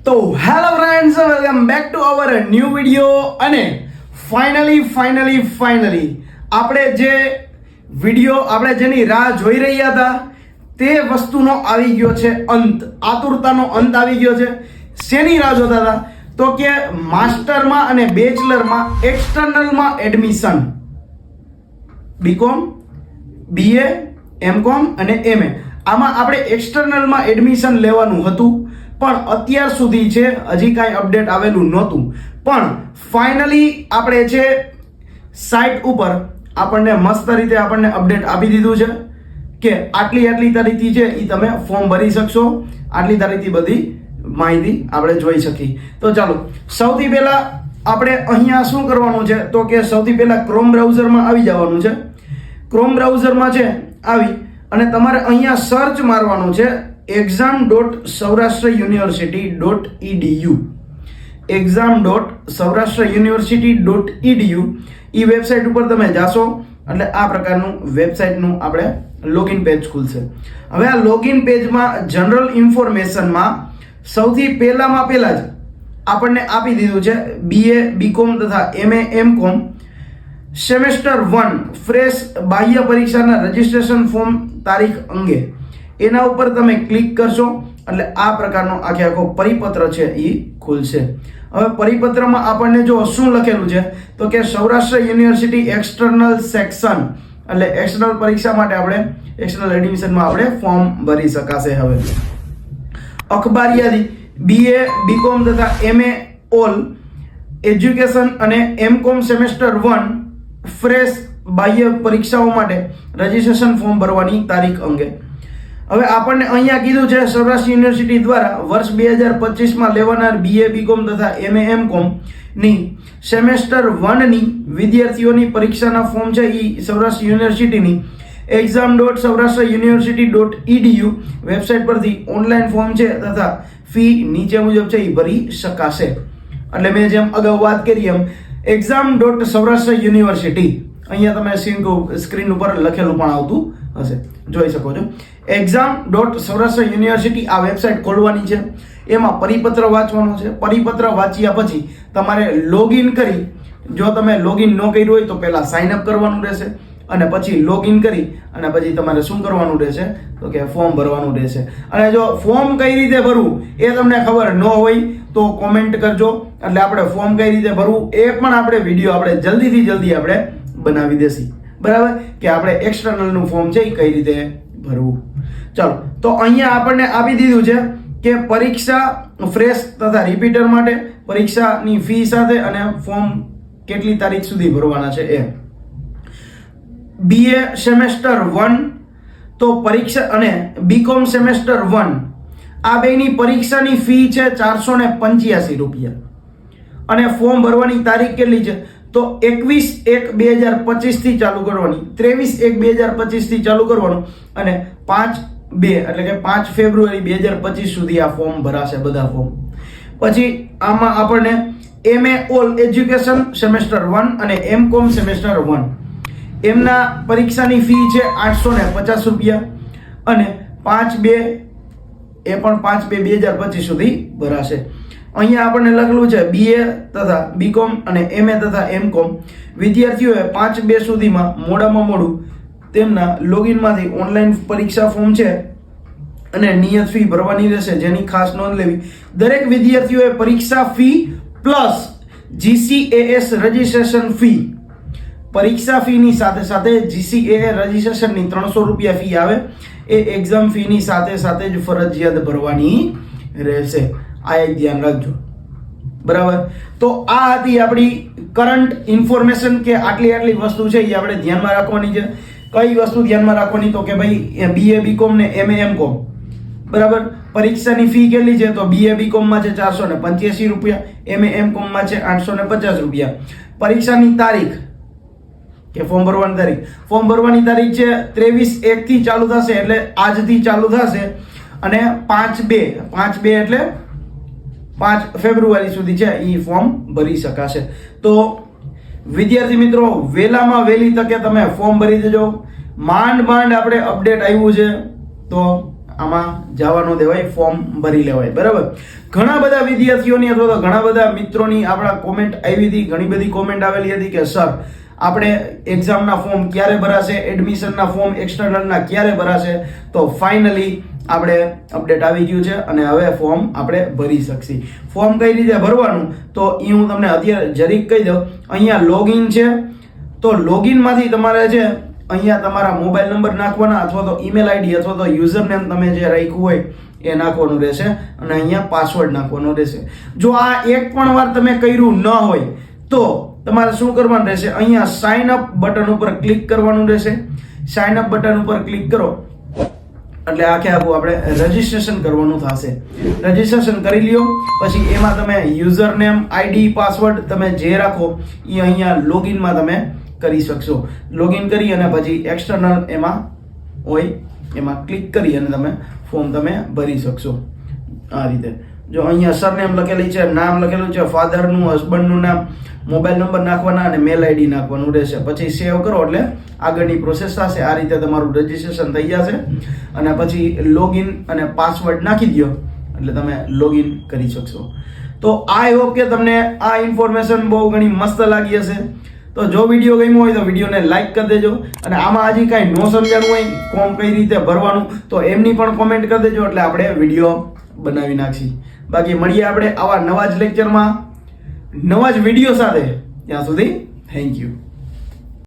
તો hello friends, welcome back to our new video. અને finally આપણે જે વિડીયો આપણે જેની રાહ જોઈ રહ્યા હતા તે વસ્તુનો આવી ગયો છે અંત. આતુરતાનો અંત આવી ગયો છે. શેની રાહ જોતા હતા? તો કે માસ્ટરમાં અને બેચલરમાં એક્સટર્નલમાં એડમિશન, બીકોમ, બીએ, એમકોમ અને એમએ, આમાં આપણે એક્સટર્નલમાં એડમિશન લેવાનું હતું. પણ અત્યાર સુધી છે હજી કાંઈ અપડેટ આવેલું નહોતું. પણ ફાઇનલી આપણે છે સાઇટ ઉપર આપણને મસ્ત રીતે આપણને અપડેટ આપી દીધું છે કે આટલી તારીખથી છે એ તમે ફોર્મ ભરી શકશો. આટલી તારીખથી બધી માહિતી આપણે જોઈ શકીએ. તો ચાલો, સૌથી પહેલા આપણે અહીંયા શું કરવાનું છે તો કે સૌથી પહેલા ક્રોમ બ્રાઉઝરમાં આવી જવાનું છે. ક્રોમ બ્રાઉઝરમાં છે આવી અને તમારે અહીંયા સર્ચ મારવાનું છે exam.saurashtrauniversity.edu. exam.saurashtrauniversity.edu એ વેબસાઇટ ઉપર તમે જાશો એટલે આ પ્રકારનું વેબસાઇટનું આપણે લોગિન પેજ ખુલશે. હવે આ લોગિન પેજમાં જનરલ ઇન્ફોર્મેશનમાં સૌથી પહેલા જ આપણને આપી દીધું છે બીએ, બીકોમ તથા એમએ, એમકોમ સેમેસ્ટર 1 ફ્રેશ બાહ્ય પરીક્ષાના રજિસ્ટ્રેશન ફોર્મ તારીખ અંગે એના ઉપર તમે ક્લિક કરશો એટલે આ પ્રકારનો આખો પરિપત્ર છે એ ખુલશે. હવે પરિપત્રમાં આપણને જો શું લખેલું છે તો કે સૌરાષ્ટ્ર યુનિવર્સિટી એક્સટર્નલ સેક્શન એટલે એક્સટર્નલ પરીક્ષા માટે આપણે એક્સટર્નલ એડમિશનમાં આપણે ફોર્મ ભરી શકાશે. હવે અખબાર યાદી બીએ, બીકોમ તથા એમએ ઓલ એજ્યુકેશન અને એમકોમ સેમેસ્ટર 1 ફ્રેશ બાહ્ય પરીક્ષાઓ માટે રજિસ્ટ્રેશન ફોર્મ ભરવાની તારીખ અંગે. હવે આપણને અહીંયા કીધું છે સૌરાષ્ટ્ર યુનિવર્સિટી દ્વારા વર્ષ 2025માં લેવાનાર બીએ, બીકોમ તથા એમએ, એમકોમ ની સેમેસ્ટર 1 ની વિદ્યાર્થીઓની પરીક્ષાના ફોર્મ છે એ સૌરાષ્ટ્ર યુનિવર્સિટીની exam.saurashtrauniversity.edu વેબસાઇટ પરથી ઓનલાઈન ફોર્મ છે તથા ફી નીચે મુજબ છે એ ભરી શકાશે. એટલે મેં જેમ અગાઉ વાત કરી એમ exam.saurashtrauniversity અહીંયા તમે સ્ક્રીન ઉપર લખેલું પણ આવતું હશે, જોઈ શકો છો. exam.saurashtrauniversity આ વેબસાઇટ ખોલવાની છે. એમાં પરિપત્ર વાંચવાનો છે. પરિપત્ર વાંચ્યા પછી તમારે લોગિન કરી, જો તમે લોગિન ન કર્યું હોય તો પહેલા સાઇન અપ કરવાનું રહેશે અને પછી લોગિન કરી અને પછી તમારે શું કરવાનું રહેશે તો કે ફોર્મ ભરવાનું રહેશે. અને જો ફોર્મ કઈ રીતે ભરવું એ તમને ખબર ન હોય તો કોમેન્ટ કરજો, એટલે આપણે ફોર્મ કઈ રીતે ભરવું એ પણ આપણે વિડીયો આપણે જલ્દીથી જલ્દી આપણે બનાવી દેશી. બરાબર કે આપણે એક્સટર્નલનું ફોર્મ છે એ કઈ રીતે ભરવું. ચાલો, તો અહીંયા આપણને આપી દીધું છે કે પરીક્ષા ફ્રેશ તથા રિપીટર માટે પરીક્ષાની ફી સાથે અને ફોર્મ કેટલી તારીખ સુધી ભરવાના છે એ. બીએ સેમેસ્ટર 1 તો પરીક્ષા અને બીકોમ સેમેસ્ટર 1 આ બેની પરીક્ષાની ફી છે 485 રૂપિયા અને ફોર્મ ભરવાની તારીખ કેટલી છે તો 21/1/2025 થી ચાલુ કરવાની, 23/1/2025 થી ચાલુ કરવાનું અને 5/2 એટલે કે 5 ફેબ્રુઆરી 2025 સુધી આ ફોર્મ ભરાશે બધા ફોર્મ. પછી આમાં આપણને એમએ ઓલ એજ્યુકેશન સેમેસ્ટર 1 અને એમકોમ સેમેસ્ટર 1 એમના પરીક્ષાની ફી છે 850 રૂપિયા અને 5/2 એ પણ 5/2/2025 સુધી ભરાશે. અહીંયા આપણને લખેલું છે બીએ તથા બીકોમ અને એમએ તથા એમકોમ વિદ્યાર્થીઓએ 5/2 સુધીમાં મોડામાં મોડું તેમના લોગિનમાંથી ઓનલાઈન પરીક્ષા ફોર્મ છે અને નિયત ફી ભરવાની રહેશે, જેની ખાસ નોંધ લેવી. દરેક વિદ્યાર્થીઓએ પરીક્ષા fee plus GCAS registration fee, પરીક્ષા ફીની સાથે GCAS રજિસ્ટ્રેશનની 300 રૂપિયા ફી આવે એ એક્ઝામ ફીની સાથે જ ફરજિયાત ભરવાની રહેશે. આ એક ધ્યાન રાખજો. બરાબર, તો આ હતી આપણી કરંટ ઇન્ફોર્મેશન કે આટલી વસ્તુ છે એ આપણે ધ્યાનમાં રાખવાની છે. કઈ વસ્તુ ધ્યાનમાં રાખવાની તો કે ભાઈ બીએ, બીકોમ ને એમએ, એમકોમ બરાબર પરીક્ષાની ફી કેટલી છે તો બીએ, બીકોમમાં છે 485 રૂપિયા, એમએ, એમકોમમાં છે 850 રૂપિયા. પરીક્ષાની તારીખ કે ફોર્મ ભરવાની તારીખ છે 23/1 થી ચાલુ થશે એટલે આજથી ચાલુ થશે અને 5/2 એટલે 5 ફેબ્રુઆરી સુધી છે એ ફોર્મ ભરી શકાશે. તો વિદ્યાર્થી મિત્રો વહેલામાં વહેલી તકે તમે ફોર્મ ભરી દેજો. માંડ આપણે અપડેટ આવ્યું છે તો આમાં જવા ન દેવાય, ફોર્મ ભરી લેવાય. બરાબર. ઘણા બધા વિદ્યાર્થીઓની અથવા તો ઘણા બધા મિત્રોની આપણા કોમેન્ટ આવી હતી, ઘણી બધી કોમેન્ટ આવેલી હતી કે સર આપણે એક્ઝામના ફોર્મ ક્યારે ભરાશે, એડમિશનના ફોર્મ એક્સટર્નલના ક્યારે ભરાશે. તો ફાઇનલી આપણે અપડેટ આવી ગયું છે અને હવે ફોર્મ આપણે ભરી શકીએ. ફોર્મ કઈ રીતે ભરવાનું તો એ હું તમને અત્યારે જરીક કહી દઉં. અહીંયા લોગિન છે, તો લોગિનમાંથી તમારે છે અહીંયા તમારા મોબાઈલ નંબર નાખવાના અથવા તો ઈમેલ આઈડી અથવા તો યુઝર નેમ તમે જે રાખ્યું હોય એ નાખવાનું રહેશે અને અહીંયા પાસવર્ડ નાખવાનો રહેશે. જો આ એક પણ વાર તમે કર્યું ન હોય તો તમારે શું કરવાનું રહેશે, અહીંયા સાઇન અપ બટન ઉપર ક્લિક કરવાનું રહેશે. સાઇન અપ બટન ઉપર ક્લિક કરો એટલે આખે આખું આપણે રજીસ્ટ્રેશન કરવાનું થશે. રજીસ્ટ્રેશન કરી લ્યો પછી એમાં તમે યુઝર નેમ, આઈડી, પાસવર્ડ તમે જે રાખો એ અહીંયા લોગિનમાં તમે કરી શકશો. લોગિન કરી અને પછી એક્સટર્નલ એમાં હોય એમાં ક્લિક કરી અને તમે ફોર્મ તમે ભરી શકશો. આ રીતે જો અહીંયા સરનેમ લખેલી છે, નામ લખેલું છે, ફાધરનું, હસબન્ડનું નામ, મોબાઈલ નંબર નાખવાના અને મેલ આઈડી નાખવાનું રહેશે. પછી સેવ કરો એટલે આગળની પ્રોસેસ થશે. આ રીતે તમારું રજીસ્ટ્રેશન થઈ જશે અને પછી લોગિન અને પાસવર્ડ નાખી દો એટલે તમે લોગિન કરી શકશો. તો આઈ હોપ કે તમને આ ઇન્ફોર્મેશન બહુ ઘણી મસ્ત લાગી હશે. તો જો વિડીયો ગમ્યો હોય તો વિડીયોને લાઈક કરી દેજો અને આમાં હજી કાંઈ ન સમજાણું હોય ફોર્મ કઈ રીતે ભરવાનું તો એમની પણ કોમેન્ટ કરી દેજો એટલે આપણે વિડીયો બનાવી નાખીએ. બાકી મળીએ આપણે આવા નવા જ લેક્ચરમાં નવા જ વિડીયો સાથે. ત્યાં સુધી થેન્ક યુ.